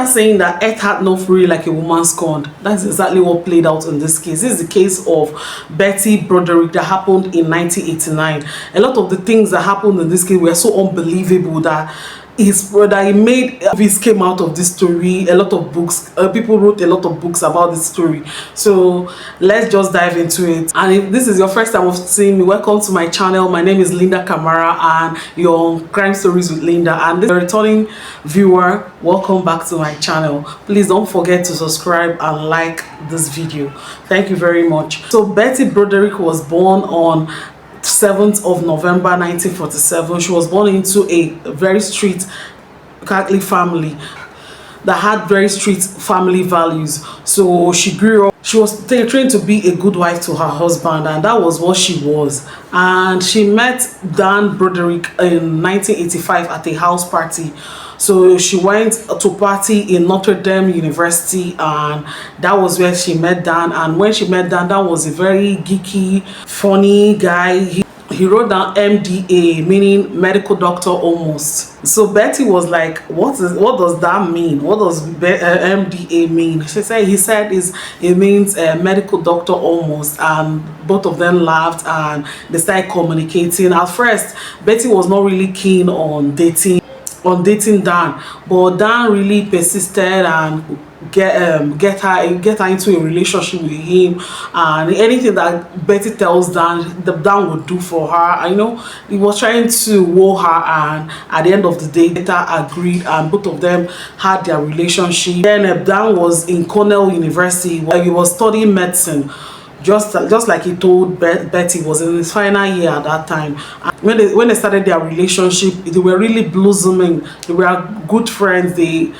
that saying that earth had no fury like a woman scorned? That's exactly what played out in this case. This is the case of Betty Broderick that happened in 1989. A lot of the things that happened in this case were so unbelievable that his brother, he made movies came out of this story. A lot of books, people wrote a lot of books about this story. So let's just dive into it. And if this is your first time of seeing me, welcome to my channel. My name is Linda Camara and you're on Crime Stories with Linda. And this is a returning viewer, welcome back to my channel. Please don't forget to subscribe and like this video. Thank you very much. So Betty Broderick was born on 7th of November 1947. She was born into a very strict Catholic family that had very strict family values. So she grew up, she was trained to be a good wife to her husband, and that was what she was. And she met Dan Broderick in 1985 at a house party. So she went to party in Notre Dame University, and that was where she met Dan. And when she met Dan, Dan was a very geeky, funny guy. He wrote down MDA, meaning medical doctor almost. So Betty was like, what does that mean? What does MDA mean? He said it means medical doctor almost. And both of them laughed and they started communicating. At first, Betty was not really keen on dating Dan, but Dan really persisted and get her into a relationship with him, and anything that Betty tells Dan would do for her. I know he was trying to woo her, and at the end of the day they agreed and both of them had their relationship. Then Dan was in Cornell University where he was studying medicine. Just like he told Betty, was in his final year at that time. And when they started their relationship, they were really blossoming. They were good friends. They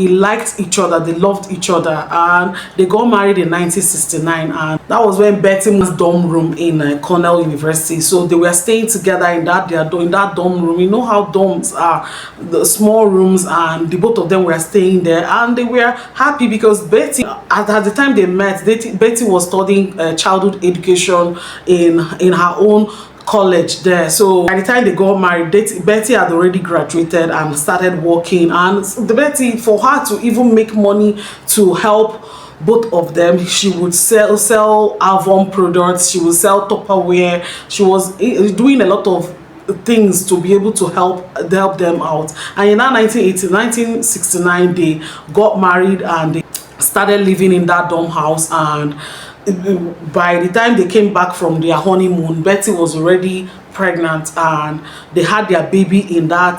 liked each other. They loved each other, and they got married in 1969. And that was when Betty was dorm room in Cornell University. So they were staying together in that dorm room. You know how dorms are, the small rooms, and the both of them were staying there, and they were happy because Betty, at the time they met, Betty was studying childhood education in her own college there. So by the time they got married, Betty had already graduated and started working. And Betty, for her to even make money to help both of them, she would sell Avon products, she would sell Tupperware. She was doing a lot of things to be able to help them out. And in that 1969 they got married and they started living in that dorm house. And by the time they came back from their honeymoon, Betty was already pregnant, and they had their baby in that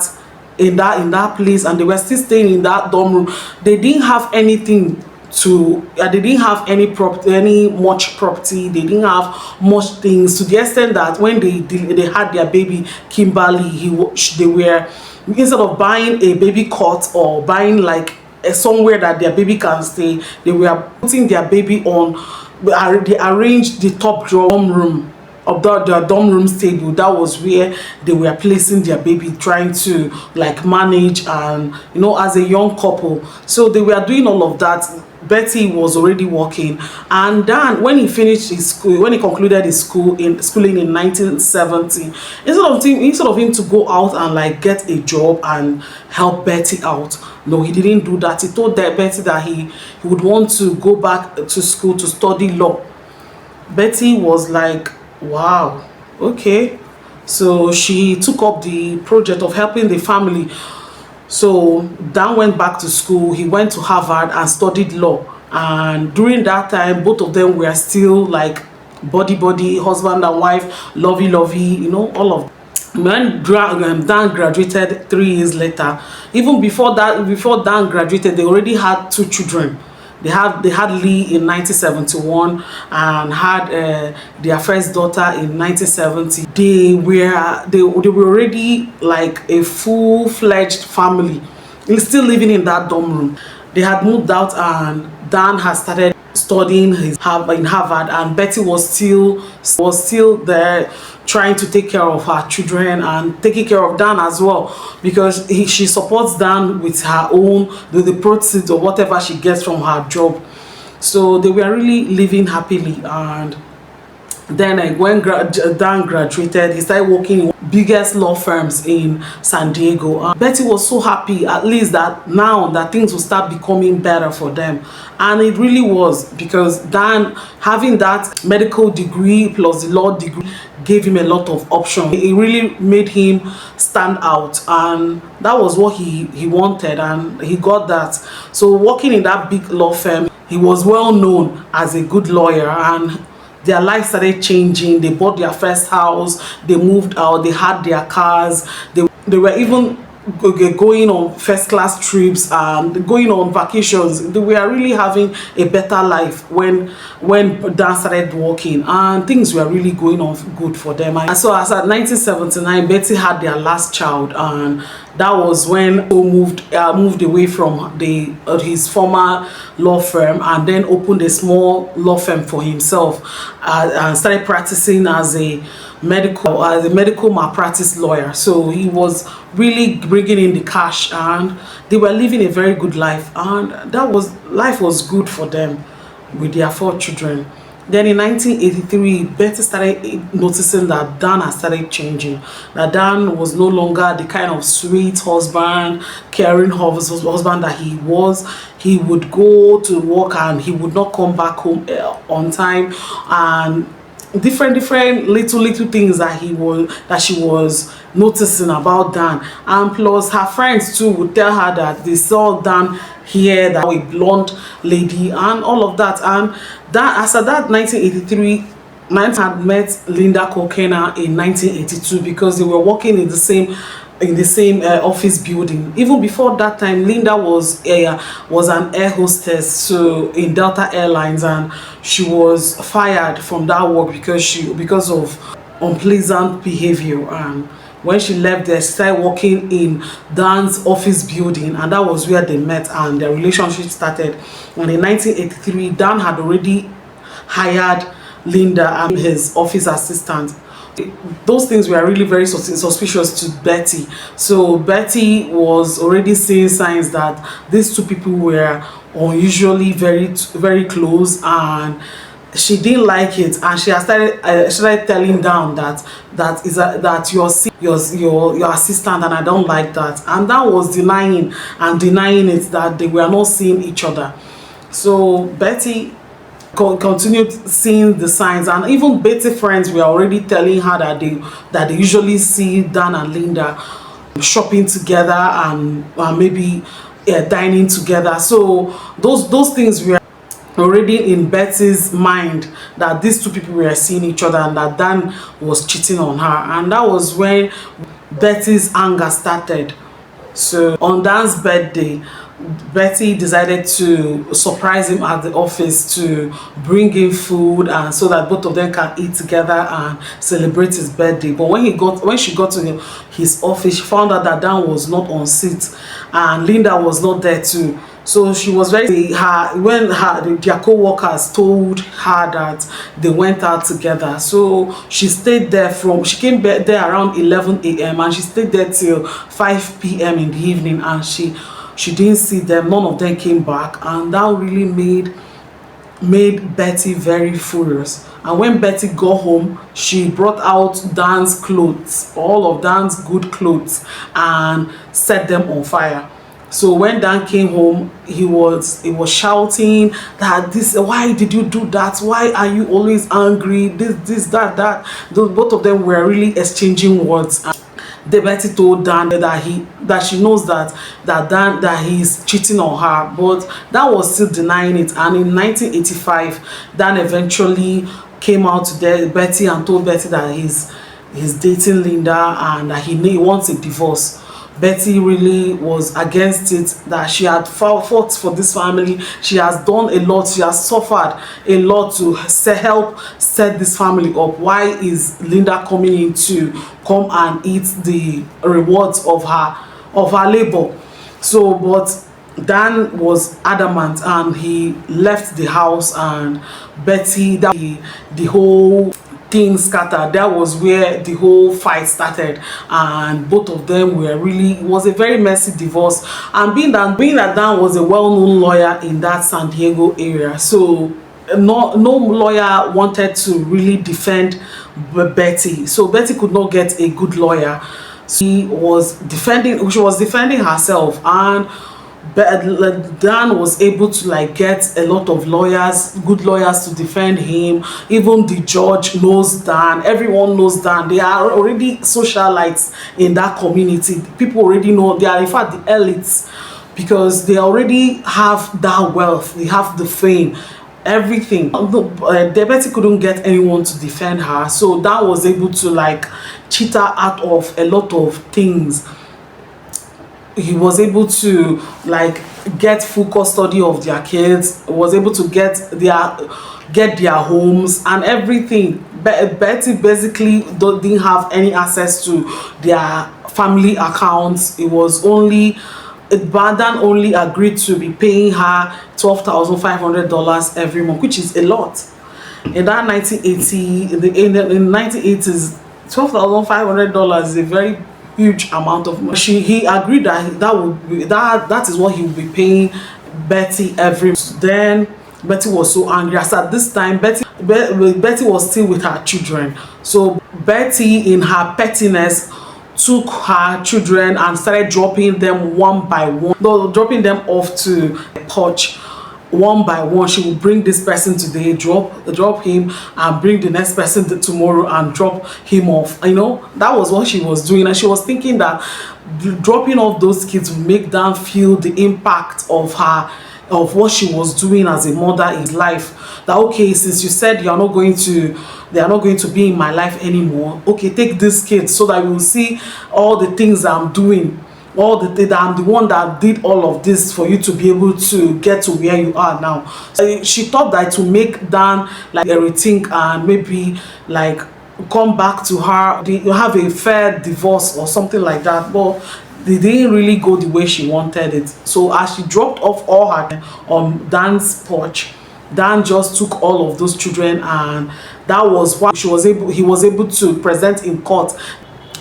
place, and they were still staying in that dorm room. They didn't have anything to they didn't have any much property. They didn't have much things, to the extent that when they had their baby Kimberly, they were, instead of buying a baby cot or buying like somewhere that their baby can stay, they were putting their baby on. They arranged the top dorm room of the dorm room table. That was where they were placing their baby, trying to like manage, and you know, as a young couple. So they were doing all of that. Betty was already working, and Dan, when he finished his school, when he concluded his schooling in 1970, instead of him to go out and like get a job and help Betty out, no, he didn't do that. He told Betty that he would want to go back to school to study law. Betty was like, wow, okay. So she took up the project of helping the family. So Dan went back to school. He went to Harvard and studied law. And during that time, both of them were still like buddy, husband and wife, lovey, you know, all of them. When Dan graduated 3 years later, even before Dan graduated, they already had 2 children. They had Lee in 1971 and had their first daughter in 1970. They were already like a full-fledged family, still living in that dorm room. They had moved out, and Dan had started studying in Harvard, and Betty was still there, trying to take care of her children and taking care of Dan as well, because she supports Dan with her own the proceeds or whatever she gets from her job. So they were really living happily. And then when Dan graduated, he started working in biggest law firms in San Diego. Betty was so happy, at least that now that things will start becoming better for them. And it really was, because Dan, having that medical degree plus the law degree, gave him a lot of options. It really made him stand out, and that was what he wanted, and he got that. So working in that big law firm, he was well known as a good lawyer, and their life started changing. They bought their first house, they moved out, they had their cars, they were even going on first class trips and going on vacations. They were really having a better life when Dan started working, and things were really going on good for them. And so as at 1979, Betty had their last child, and that was when he moved away from his former law firm, and then opened a small law firm for himself, and started practicing as a medical malpractice lawyer. So he was really bringing in the cash, and they were living a very good life, and life was good for them with their 4 children. Then in 1983, Betty started noticing that Dan had started changing. That Dan was no longer the kind of sweet husband, caring husband that he was. He would go to work and he would not come back home on time, and different little things that she was noticing about Dan. And plus her friends too would tell her that they saw Dan here, that a blonde lady and all of that. And that, as at that 1983, had met Linda Kolkena in 1982, because they were working in the same office building. Even before that time, Linda was an air hostess, so in Delta Airlines, and she was fired from that work because of unpleasant behavior. And when she left there, she started working in Dan's office building, and that was where they met and their relationship started. And in 1983, Dan had already hired Linda as his office assistant. Those things were really very suspicious to Betty. So Betty was already seeing signs that these two people were unusually very close, and she didn't like it, and she started telling Dan that your assistant, and I don't like that. And Dan was denying it, that they were not seeing each other. So Betty continued seeing the signs, and even Betty friends were already telling her that they usually see Dan and Linda shopping together and maybe dining together. So those things were already in Betty's mind, that these two people were seeing each other and that Dan was cheating on her. And that was when Betty's anger started. So on Dan's birthday, Betty decided to surprise him at the office, to bring in food, and so that both of them can eat together and celebrate his birthday. But when she got to his office, she found out that Dan was not on seat and Linda was not there too. So she was when their co-workers told her that they went out together. So she stayed there she came there around 11 a.m. and she stayed there till 5 p.m. in the evening, and she didn't see them. None of them came back, and that really made Betty very furious. And when Betty got home, she brought out Dan's clothes, all of Dan's good clothes, and set them on fire. So when Dan came home, he was shouting that why did you do that? Why are you always angry? That. Both of them were really exchanging words. Betty told Dan that she knows that he's cheating on her, but Dan was still denying it. And in 1985, Dan eventually came out to Betty and told Betty that he's dating Linda and that he wants a divorce. Betty really was against it, that she had fought for this family. She has done a lot. She has suffered a lot to help set this family up. Why is Linda coming in to come and eat the rewards of her labor? So, but Dan was adamant, and he left the house, and Betty, the whole things scattered. That was where the whole fight started, and both of them it was a very messy divorce. And being that Dan was a well-known lawyer in that San Diego area, so no lawyer wanted to really defend Betty, so Betty could not get a good lawyer. She was defending herself, and Dan was able to like get a lot of lawyers, good lawyers, to defend him. Even the judge knows Dan, everyone knows Dan. They are already socialites in that community. People already know, they are in fact the elites, because they already have that wealth, they have the fame, everything. Betty couldn't get anyone to defend her, so Dan was able to like cheat her out of a lot of things. He was able to like get full custody of their kids, was able to get their homes and everything. Betty basically didn't have any access to their family accounts. It was only Dan only agreed to be paying her $12,500 every month, which is a lot. In that 1980, in the 1980s, $12,500 is a very huge amount of money. He agreed that that is what he would be paying Betty every month. Then Betty was so angry, as at this time Betty was still with her children. So Betty, in her pettiness, took her children and started dropping them one by one, dropping them off to a porch one by one. She would bring this person today, drop him, and bring the next person tomorrow and drop him off. You know, that was what she was doing, and she was thinking that dropping off those kids would make them feel the impact of what she was doing as a mother in life. That, okay, since you said they are not going to be in my life anymore, okay, take these kids so that you will see all the things I'm doing, that I'm the one that did all of this for you to be able to get to where you are now. So she thought that to make Dan like rethink and maybe like come back to her, you have a fair divorce or something like that, but they didn't really go the way she wanted it. So as she dropped off all her on Dan's porch, Dan just took all of those children, and that was why he was able to present in court.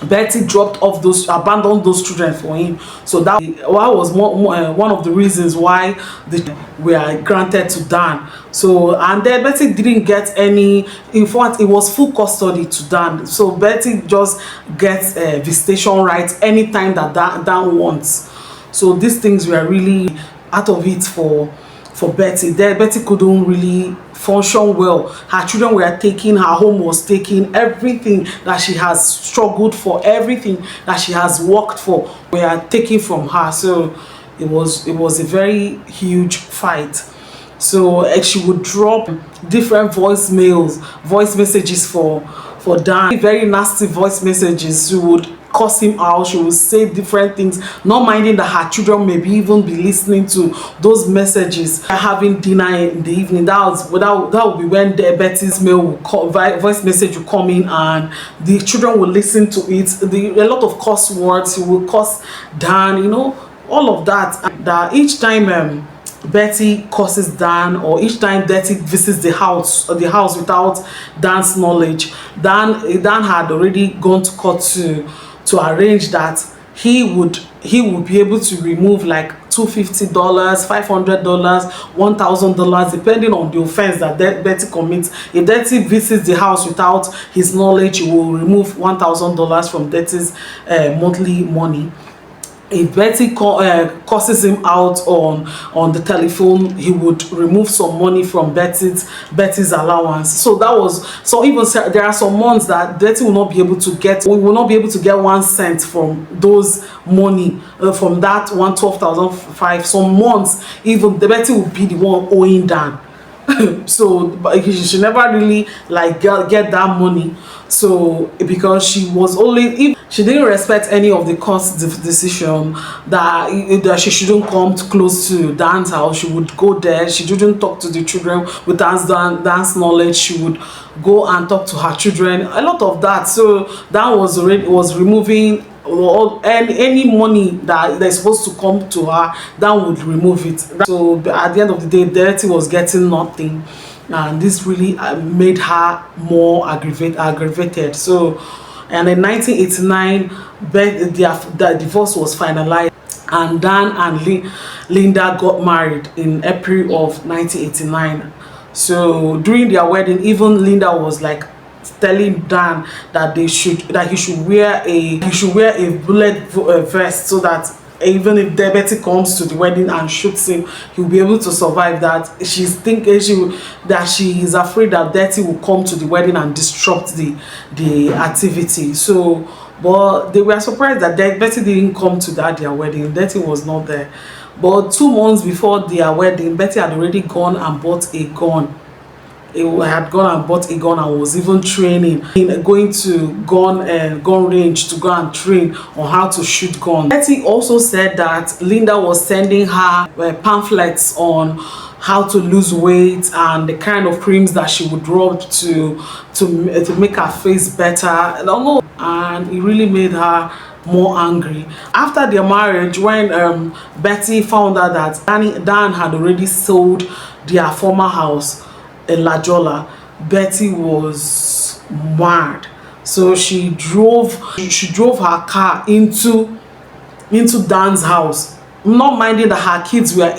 Betty abandoned those children for him. So that was one of the reasons why they were granted to Dan. So, and then Betty didn't get any, in fact it was full custody to Dan. So Betty just gets visitation rights anytime that Dan wants. So these things were really out of it for Betty. Betty couldn't really function well. Her children were taken, her home was taken, everything that she has struggled for, everything that she has worked for were taken from her. So it was a very huge fight. So she would drop different voice messages for Dan, very nasty voice messages. She would curse him out, she would say different things, not minding that her children maybe even be listening to those messages. Having dinner in the evening, that would be when Betty's voice message would come in, and the children would listen to it. A lot of curse words, he would curse Dan, you know, all of that. That each time Betty curses Dan, or each time Betty visits the house without Dan's knowledge, Dan had already gone to court to arrange that he would be able to remove like $250, $500, $1,000, depending on the offense that Betty commits. If Betty visits the house without his knowledge, he will remove $1,000 from Betty's monthly money. If Betty curses him out on the telephone, he would remove some money from Betty's allowance. So even there are some months that Betty will not be able to get 1 cent from those money, from that $12,500. Some months even Betty will be the one owing Dan. So but she never really like get that money. So because she didn't respect any of the court's decision that she shouldn't come close to Dan's house, she would go there. She didn't talk to the children with Dan's knowledge. She would go and talk to her children, a lot of that. So Dan was removing any money that is supposed to come to her. Dan would remove it. So at the end of the day, Betty was getting nothing, and this really made her more aggravated. So, and in 1989, the divorce was finalized, and Dan and Linda got married in April of 1989. So during their wedding, even Linda was like telling Dan that he should wear a bullet vest, so that even if Betty comes to the wedding and shoots him, he'll be able to survive. That she's thinking that she is afraid that Betty will come to the wedding and disrupt the activity. So, but they were surprised that Betty didn't come to their wedding. Betty was not there. But 2 months before their wedding, Betty had already gone and bought a gun. Had gone and bought a gun and was even training in going to gun range to go and train on how to shoot guns. Betty also said that Linda was sending her pamphlets on how to lose weight and the kind of creams that she would rub to make her face better. And it really made her more angry. After their marriage, when Betty found out that Dan had already sold their former house in Jolla, Betty was mad. So she drove her car into Dan's house, not minding that her kids were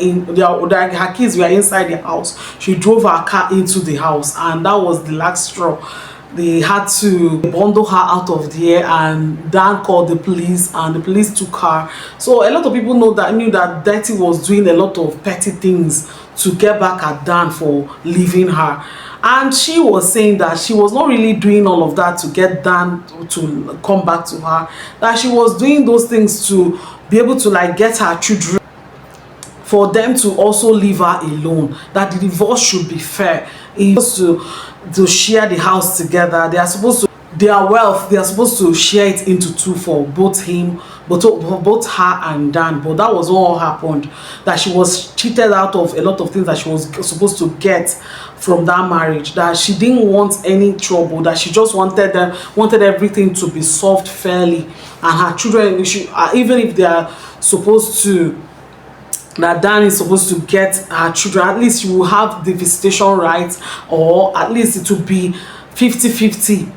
inside the house. She drove her car into the house, and that was the last straw. They had to bundle her out of there, and Dan called the police, and the police took her. So a lot of people knew that Betty was doing a lot of petty things to get back at Dan for leaving her. And she was saying that she was not really doing all of that to get Dan to come back to her, that she was doing those things to be able to like get her children, for them to also leave her alone, that the divorce should be fair. It's to share the house together. Their wealth, they are supposed to share it into two for both her and Dan. But that was what happened, that she was cheated out of a lot of things that she was supposed to get from that marriage, that she didn't want any trouble, that she just wanted everything to be solved fairly, and her children, even if they are supposed to, that Dan is supposed to get her children, at least you will have the visitation rights, or at least it will be 50-50.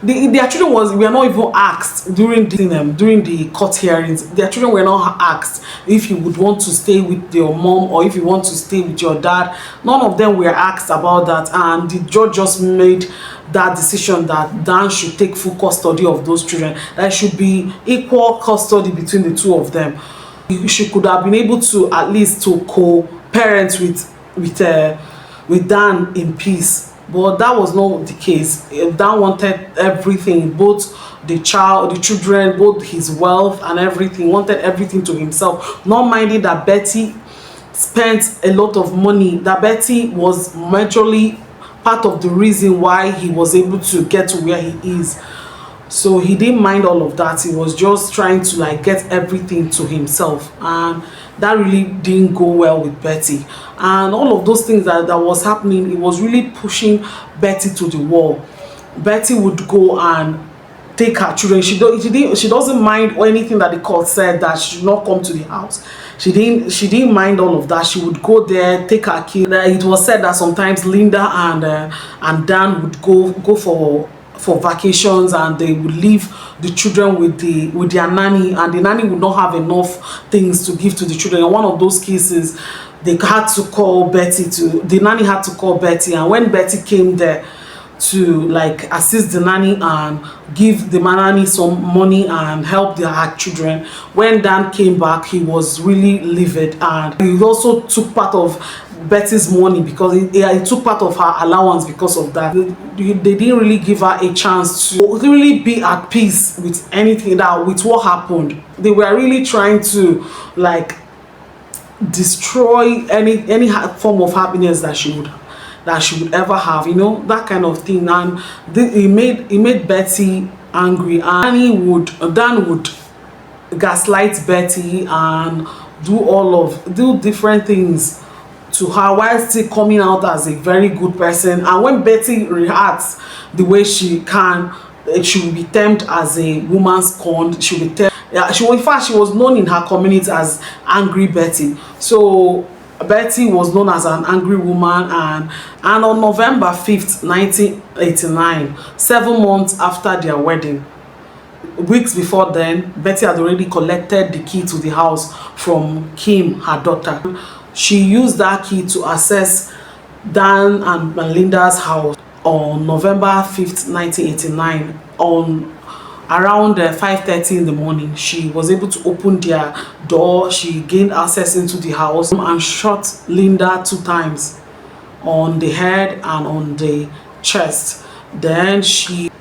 Their children were not even asked during the court hearings. Their children were not asked if you would want to stay with your mom or if you want to stay with your dad. None of them were asked about that, and the judge just made that decision that Dan should take full custody of those children. There should be equal custody between the two of them. She could have been able to at least to co-parent with Dan in peace. But that was not the case. Dan wanted everything, both the children, both his wealth and everything, wanted everything to himself, not minding that Betty spent a lot of money, that Betty was majorly part of the reason why he was able to get to where he is. So he didn't mind all of that. He was just trying to like get everything to himself, and that really didn't go well with Betty. And all of those things that was happening, it was really pushing Betty to the wall. Betty would go and take her children. She doesn't mind anything that the court said that she should not come to the house. She didn't mind all of that. She would go there, take her kids. It was said that sometimes Linda and Dan would go for vacations, and they would leave the children with their nanny, and the nanny would not have enough things to give to the children. In one of those cases, the nanny had to call Betty, and when Betty came there to like assist the nanny and give the nanny some money and help her children, when Dan came back, he was really livid, and he also took part of Betty's money because he took part of her allowance. Because of that, they didn't really give her a chance to really be at peace with anything with what happened. They were really trying to like destroy any form of happiness that she would ever have, that kind of thing. And it made Betty angry, and Dan would gaslight Betty and do different things to her while still coming out as a very good person. And when Betty reacts the way she can, she will be termed as a woman's scorned. She will be termed, in fact, she was known in her community as Angry Betty. So Betty was known as an angry woman. And on November 5th, 1989, 7 months after their wedding, weeks before then, Betty had already collected the key to the house from Kim, her daughter. She used that key to access Dan and Linda's house on November 5th, 1989. On around 5:30 in the morning, she was able to open their door. She gained access into the house and shot Linda 2 times on the head and on the chest. Then she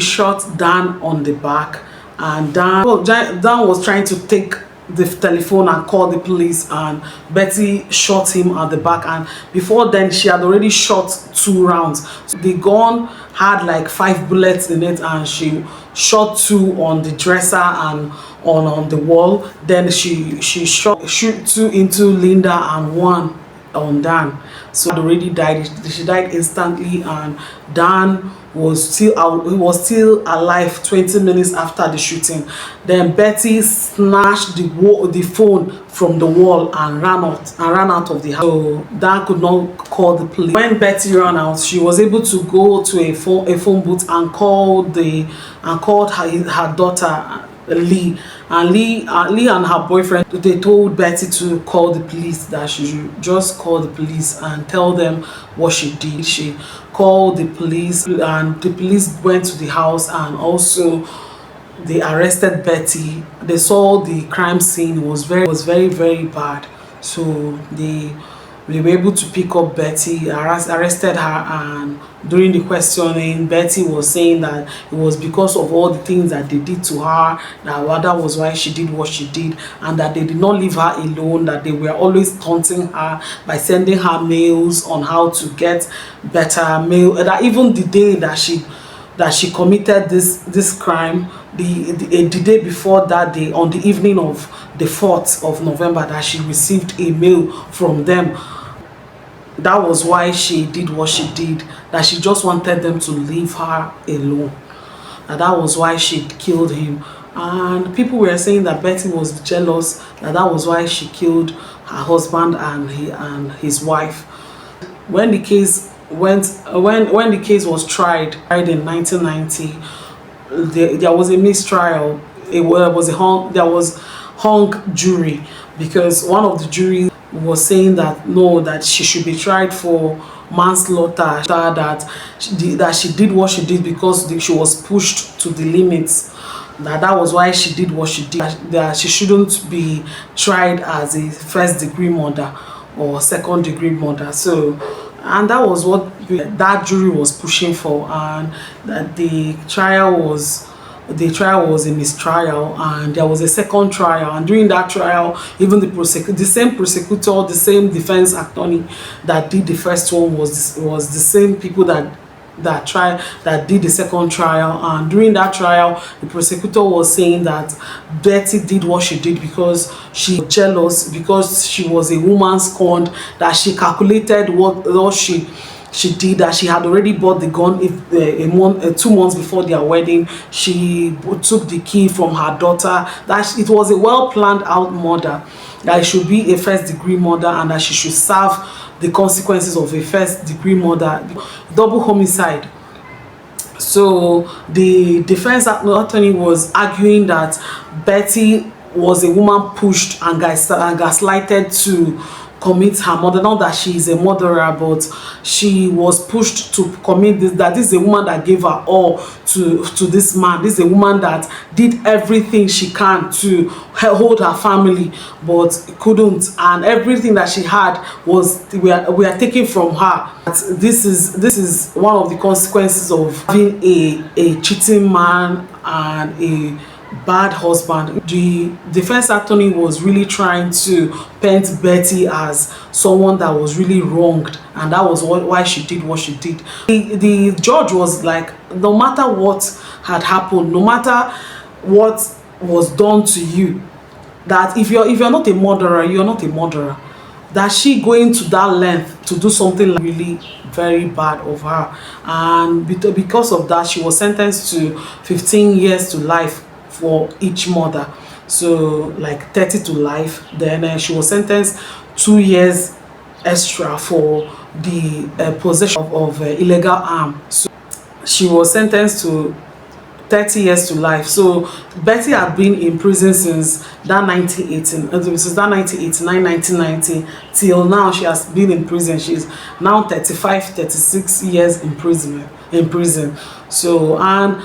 shot Dan on the back, and Dan was trying to take the telephone and call the police, and Betty shot him at the back. And before then, she had already shot 2 rounds. So the gun had like 5 bullets in it, and she shot 2 on the dresser and on the wall. Then she shoot 2 into Linda and 1 on Dan. So already died. She died instantly, and Dan was still out. He was still alive 20 minutes after the shooting. Then Betty snatched the phone from the wall and ran out of the house. So Dan could not call the police. When Betty ran out, she was able to go to a phone booth and called her daughter Lee. And Lee and her boyfriend, they told Betty to call the police, that she should just call the police and tell them what she did. She called the police, and the police went to the house, and also they arrested Betty. They saw the crime scene. It was very, very bad. So they were able to pick up Betty, arrested her, and during the questioning, Betty was saying that it was because of all the things that they did to her, that was why she did what she did, and that they did not leave her alone, that they were always taunting her by sending her mails on how to get better mail. That even the day that she committed this crime, the day before that day, on the evening of the 4th of November, that she received a mail from them. That was why she did what she did, that she just wanted them to leave her alone. That was why she killed him. And people were saying that Betty was jealous, that was why she killed her husband and his wife. When the case was tried in 1990, there was a mistrial. There was hung jury, because one of the jury was saying that no, that she should be tried for manslaughter, that she did what she did because she was pushed to the limits, that was why she did what she did, that she shouldn't be tried as a first-degree murder or second-degree murder. So, and that was what that jury was pushing for, and that the trial was a mistrial, and there was a second trial. And during that trial, even the same prosecutor, the same defense attorney that did the first one was the same people that did the second trial. And during that trial, the prosecutor was saying that Betty did what she did because she was jealous, because she was a woman scorned, that she calculated what she did, that she had already bought the gun 2 months before their wedding. She took the key from her daughter, that it was a well planned out murder, that it should be a first-degree murder, and that she should serve the consequences of a first-degree murder, double homicide. So the defense attorney was arguing that Betty was a woman pushed and gaslighted to commit her murder. Not that she is a murderer, but she was pushed to commit this, that this is a woman that gave her all to this man. This is a woman that did everything she can to hold her family, but couldn't, and everything that she had was we are taking from her. This is one of the consequences of having a cheating man and a bad husband. The defense attorney was really trying to paint Betty as someone that was really wronged, and that was why she did what she did. The judge was like, no matter what had happened, no matter what was done to you, that if you're not a murderer, you're not a murderer. That she going to that length to do something like really very bad of her, and because of that, she was sentenced to 15 years to life for each murder, so like 30 to life. Then she was sentenced 2 years extra for the possession of illegal arm. So she was sentenced to 30 years to life. So Betty had been in prison since that 1989, 1990 till now. She has been in prison. She's now 35, 36 years in prison. So, and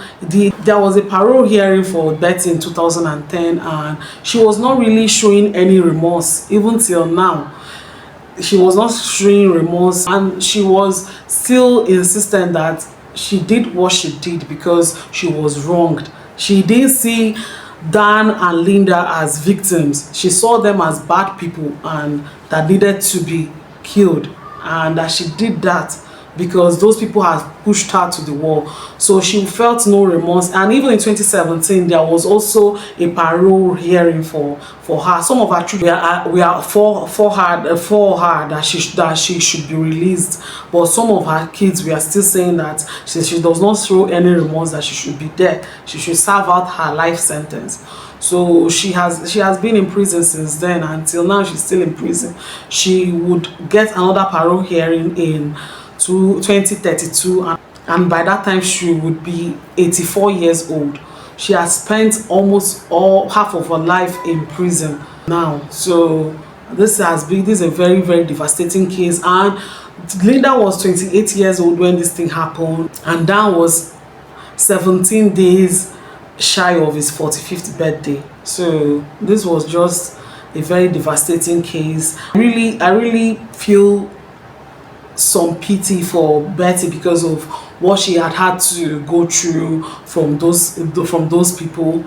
there was a parole hearing for Betty in 2010, and she was not really showing any remorse even till now. She was not showing remorse, and she was still insistent that she did what she did because she was wronged. She didn't see Dan and Linda as victims. She saw them as bad people and that needed to be killed, and that she did that because those people had pushed her to the wall. So she felt no remorse. And even in 2017 there was also a parole hearing for her. Some of her children we are for her that she should be released, but some of her kids, we are still saying that she does not show any remorse, that she should be there, she should serve out her life sentence. So she has been in prison since then. Until now she's still in prison. She would get another parole hearing in 2032, and by that time she would be 84 years old. She has spent almost half of her life in prison now. So this is a very, very devastating case. And Linda was 28 years old when this thing happened, and Dan was 17 days shy of his 45th birthday. So this was just a very devastating case. I really feel some pity for Betty because of what she had to go through from those people.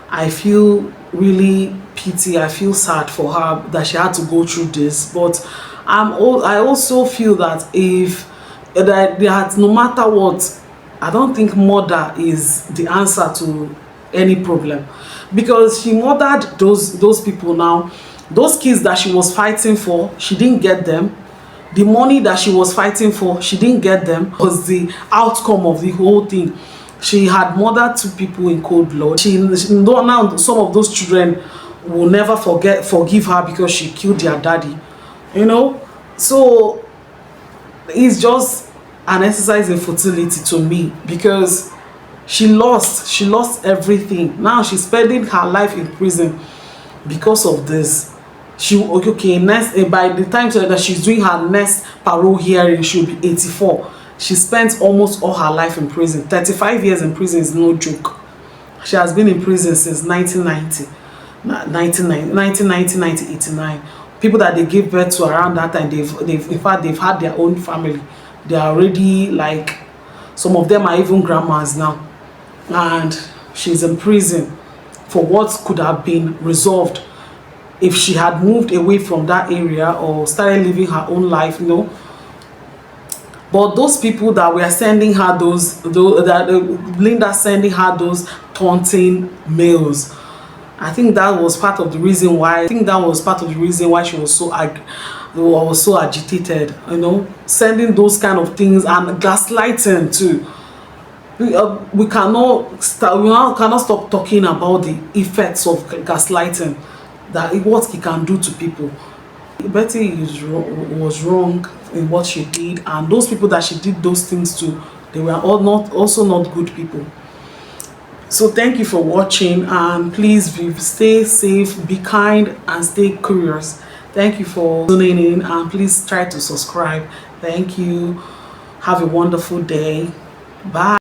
I feel really pity. I feel sad for her that she had to go through this. But I also feel that no matter what, I don't think murder is the answer to any problem, because she murdered those people. Now those kids that she was fighting for, she didn't get them. The money that she was fighting for, she didn't get them. Was the outcome of the whole thing. She had murdered 2 people in cold blood. Now some of those children will never forgive her because she killed their daddy, you know. So it's just an exercise in futility to me, because she lost everything. Now she's spending her life in prison because of this. By the time that she's doing her next parole hearing, she'll be 84. She spent almost all her life in prison. 35 years in prison is no joke. She has been in prison since 1989. People that they gave birth to around that time, in fact they've had their own family. They are already, like, some of them are even grandmas now, and she's in prison for what could have been resolved if she had moved away from that area or started living her own life, you know. But those people that were sending her Linda sending her those taunting mails, I think that was part of the reason why. She was so agitated, you know, sending those kind of things, and gaslighting too. We cannot stop talking about the effects of gaslighting, what it can do to people. Betty was wrong in what she did, and those people that she did those things to, they were also not good people. So thank you for watching, and please stay safe, be kind, and stay curious. Thank you for tuning in, and please try to subscribe. Thank you. Have a wonderful day. Bye.